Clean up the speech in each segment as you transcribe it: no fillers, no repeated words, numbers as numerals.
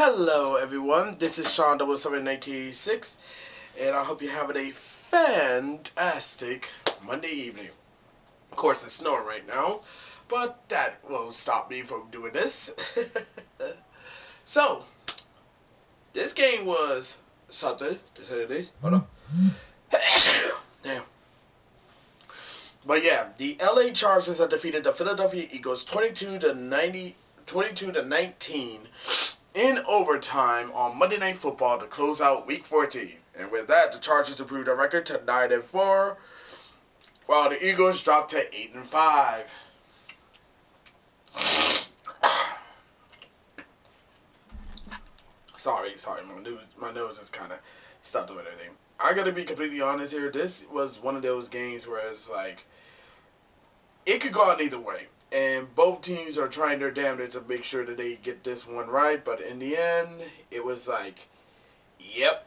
Hello everyone, this is Sean 71986, and I hope you're having a fantastic Monday evening. Of course it's snowing right now, but that won't stop me from doing this. So, this game was something, to say the least. Hold on. Damn. But yeah, the LA Chargers have defeated the Philadelphia Eagles 22 to 19 in overtime on Monday Night Football to close out Week 14. And with that, the Chargers improved their record to 9-4, while the Eagles dropped to 8-5. Sorry, my nose is kind of stopped doing everything. I gotta be completely honest here. This was one of those games where it's like it could go on either way. And both teams are trying their damnedest to make sure that they get this one right. But in the end, it was like, yep.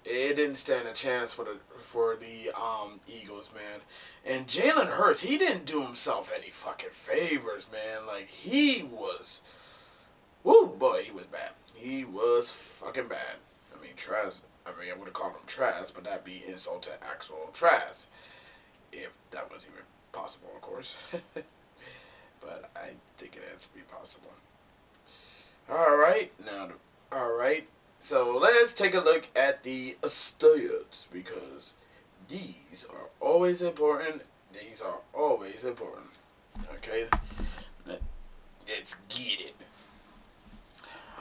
It didn't stand a chance for the Eagles, man. And Jalen Hurts, he didn't do himself any fucking favors, man. Like, he was, woo, boy, he was bad. He was fucking bad. I mean, trash. I would have called him trash, but that'd be insult to actual trash, if that was even possible, of course. But I think it has to be possible. Alright, so let's take a look at the stats, because these are always important. Okay? Let's get it.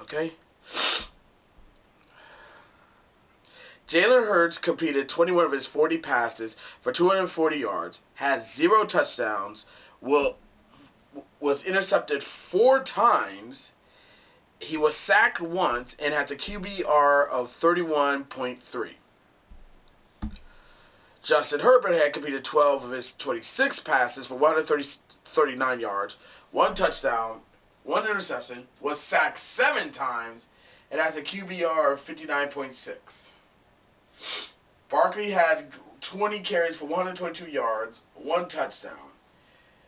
Okay? Jalen Hurts completed 21 of his 40 passes for 240 yards, had 0 touchdowns, was intercepted 4 times. He was sacked once and has a QBR of 31.3. Justin Herbert had completed 12 of his 26 passes for 139 yards, 1 touchdown, 1 interception, was sacked 7 times, and has a QBR of 59.6. Barkley had 20 carries for 122 yards, 1 touchdown.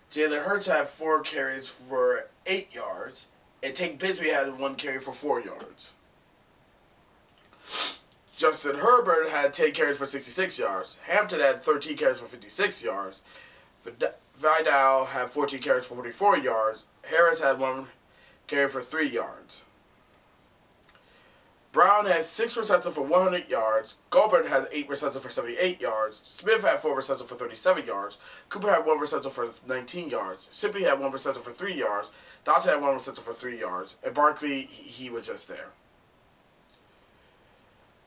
Jalen Hurts had 4 carries for 8 yards. And Tank Bigsby had 1 carry for 4 yards. Justin Herbert had 10 carries for 66 yards. Hampton had 13 carries for 56 yards. Vidal had 14 carries for 44 yards. Harris had 1 carry for 3 yards. Brown had 6 receptions for 100 yards. Goldberg had 8 receptions for 78 yards. Smith had 4 receptions for 37 yards. Cooper had 1 reception for 19 yards. Sipley had 1 reception for 3 yards. Dodson had 1 reception for 3 yards. And Barkley, he was just there.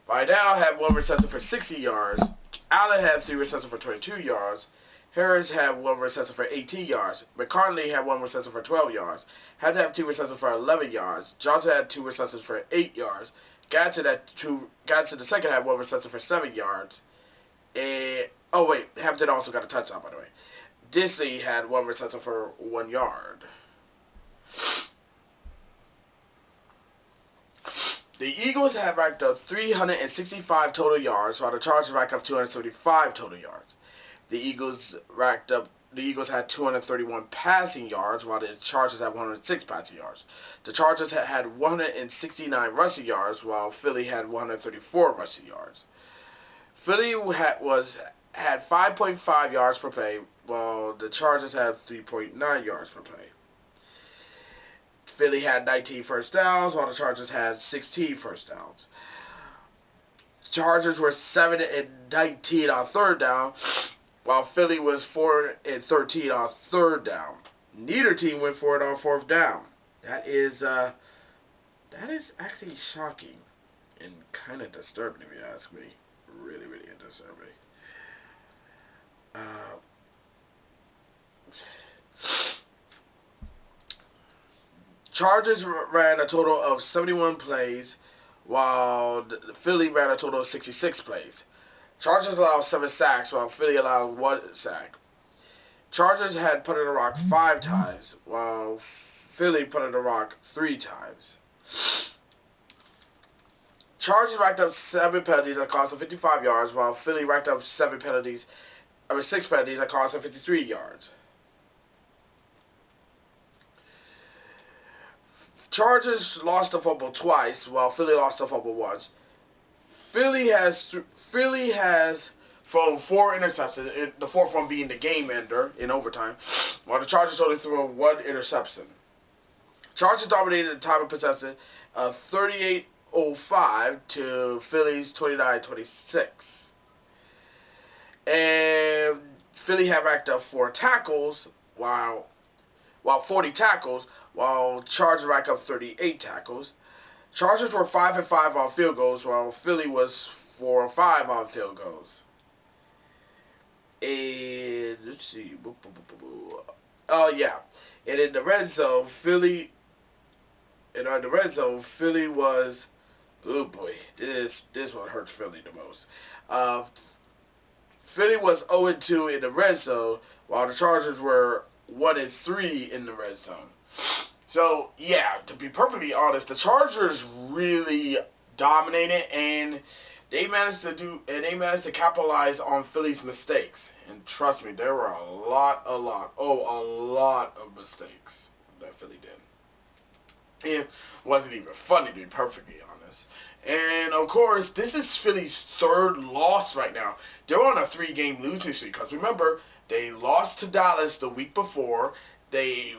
Vidal had 1 reception for 60 yards. Allen had 3 receptions for 22 yards. Harris had 1 reception for 18 yards. McCartney had 1 reception for 12 yards. Had to have 2 receptions for 11 yards. Johnson had 2 receptions for 8 yards. Gadsden the second had 1 reception for 7 yards. And Hampton also got a touchdown, by the way. Disley had 1 reception for 1 yard. The Eagles have racked up 365 total yards, while the Chargers racked up 275 total yards. The Eagles had 231 passing yards, while the Chargers had 106 passing yards. The Chargers had 169 rushing yards, while Philly had 134 rushing yards. Philly had 5.5 yards per play, while the Chargers had 3.9 yards per play. Philly had 19 first downs, while the Chargers had 16 first downs. Chargers were 7-19 on 3rd down, while Philly was 4-13 on 3rd down. Neither team went for it on 4th down. That is actually shocking and kind of disturbing, if you ask me. Really, really disturbing. Chargers ran a total of 71 plays, while Philly ran a total of 66 plays. Chargers allowed 7 sacks, while Philly allowed 1 sack. Chargers had punted the rock 5 times, while Philly punted the rock 3 times. Chargers racked up 7 penalties that cost them 55 yards, while Philly racked up 6 penalties that cost them 53 yards. Chargers lost the football twice, while Philly lost the football once. Philly has thrown 4 interceptions, the fourth one being the game ender in overtime, while the Chargers only threw 1 interception. Chargers dominated the time of possession, 38-05 to Philly's 29-26. And Philly had racked up 4 tackles, while 40 tackles, while Chargers racked up 38 tackles. Chargers were 5-5 on field goals, while Philly was 4-5 on field goals. And let's see. Oh yeah. And in the red zone, Philly was, oh boy, this one hurts Philly the most. Philly was 0-2 in the red zone, while the Chargers were 1-3 in the red zone. So yeah, to be perfectly honest, the Chargers really dominated, and they managed to capitalize on Philly's mistakes. And trust me, there were a lot of mistakes that Philly did. It wasn't even funny, to be perfectly honest. And of course, this is Philly's 3rd loss right now. They're on a 3-game losing streak, because remember, they lost to Dallas the week before. They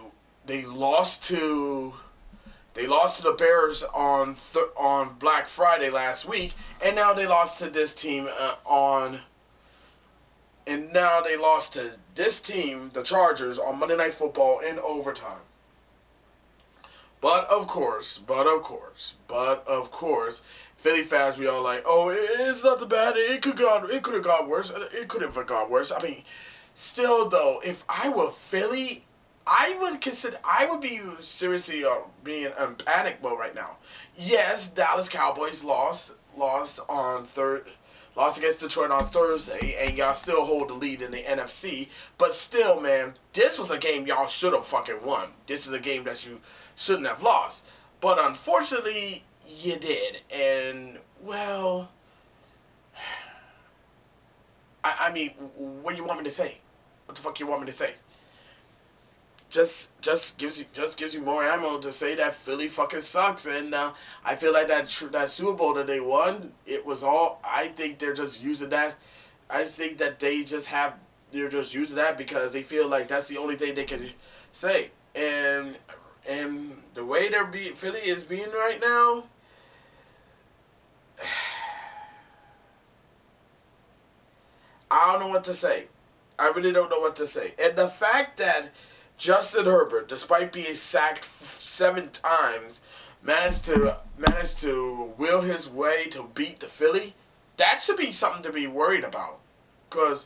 lost to the Bears on Black Friday last week, and now they lost to this team the Chargers, on Monday Night Football in overtime. But of course, Philly fans, we all like, oh, it's not that bad. It could have gone worse. It could have gone worse. I mean, still though, if I were Philly, I would be seriously being in panic mode right now. Yes, Dallas Cowboys lost against Detroit on Thursday, and y'all still hold the lead in the NFC. But still, man, this was a game y'all should have fucking won. This is a game that you shouldn't have lost. But unfortunately, you did. And, well, I mean, what do you want me to say? What the fuck you want me to say? Just gives you more ammo to say that Philly fucking sucks, and I feel like that Super Bowl that they won, it was all. I think they're just using that. I think that they're just using that because they feel like that's the only thing they can say, and the way Philly is being right now. I don't know what to say. I really don't know what to say, and the fact that Justin Herbert, despite being sacked 7 times, managed to will his way to beat the Philly. That should be something to be worried about. Because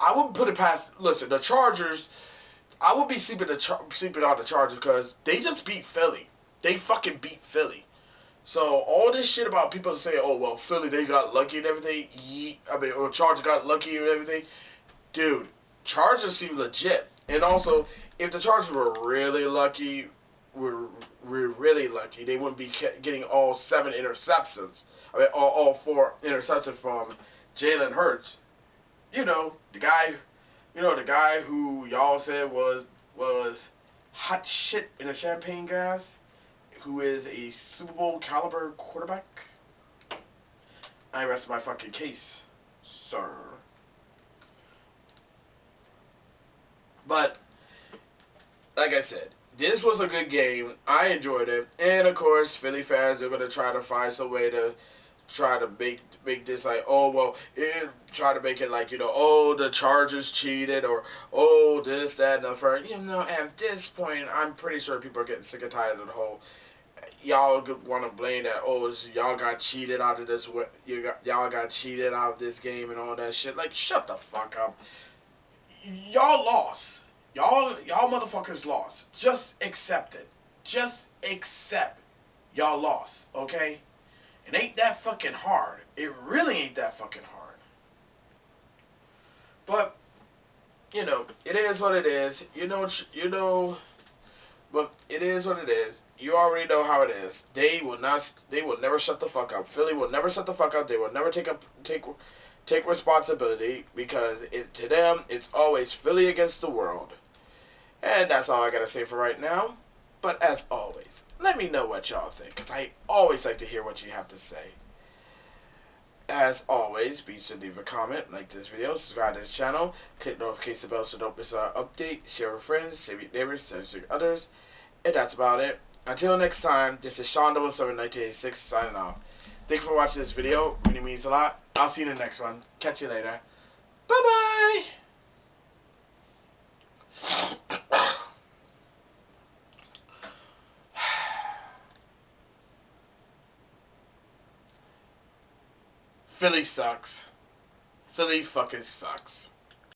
I wouldn't put it past. Listen, the Chargers. I would be sleeping on the Chargers because they just beat Philly. They fucking beat Philly. So all this shit about people saying, "Oh well, Philly they got lucky and everything." Or Chargers got lucky and everything. Dude, Chargers seem legit. And also, if the Chargers were really lucky, really lucky, they wouldn't be getting all 7 interceptions. I mean, all 4 interceptions from Jalen Hurts. The guy who y'all said was hot shit in a champagne glass, who is a Super Bowl caliber quarterback. I rest my fucking case, sir. But, like I said, this was a good game. I enjoyed it. And, of course, Philly fans are going to try to find some way to try to make this like, oh, well, try to make it like, oh, the Chargers cheated, or, oh, this, that, and the first. At this point, I'm pretty sure people are getting sick and tired of the whole, y'all want to blame that, oh, y'all got cheated out of this, y'all got cheated out of this game and all that shit. Like, shut the fuck up. Y'all lost. Y'all motherfuckers lost. Just accept it. Just accept y'all lost, okay? It ain't that fucking hard. It really ain't that fucking hard. But, it is what it is. But it is what it is. You already know how it is. They will never shut the fuck up. Philly will never shut the fuck up. They will never take responsibility, because to them, it's always Philly against the world. And that's all I gotta say for right now. But as always, let me know what y'all think, because I always like to hear what you have to say. As always, be sure to leave a comment, like this video, subscribe to this channel, click the notification bell so don't miss our update, share with friends, share with neighbors, share with others, and that's about it. Until next time, this is Sean 1986 signing off. Thank you for watching this video, it really means a lot. I'll see you in the next one. Catch you later. Bye-bye! Philly sucks. Philly fucking sucks.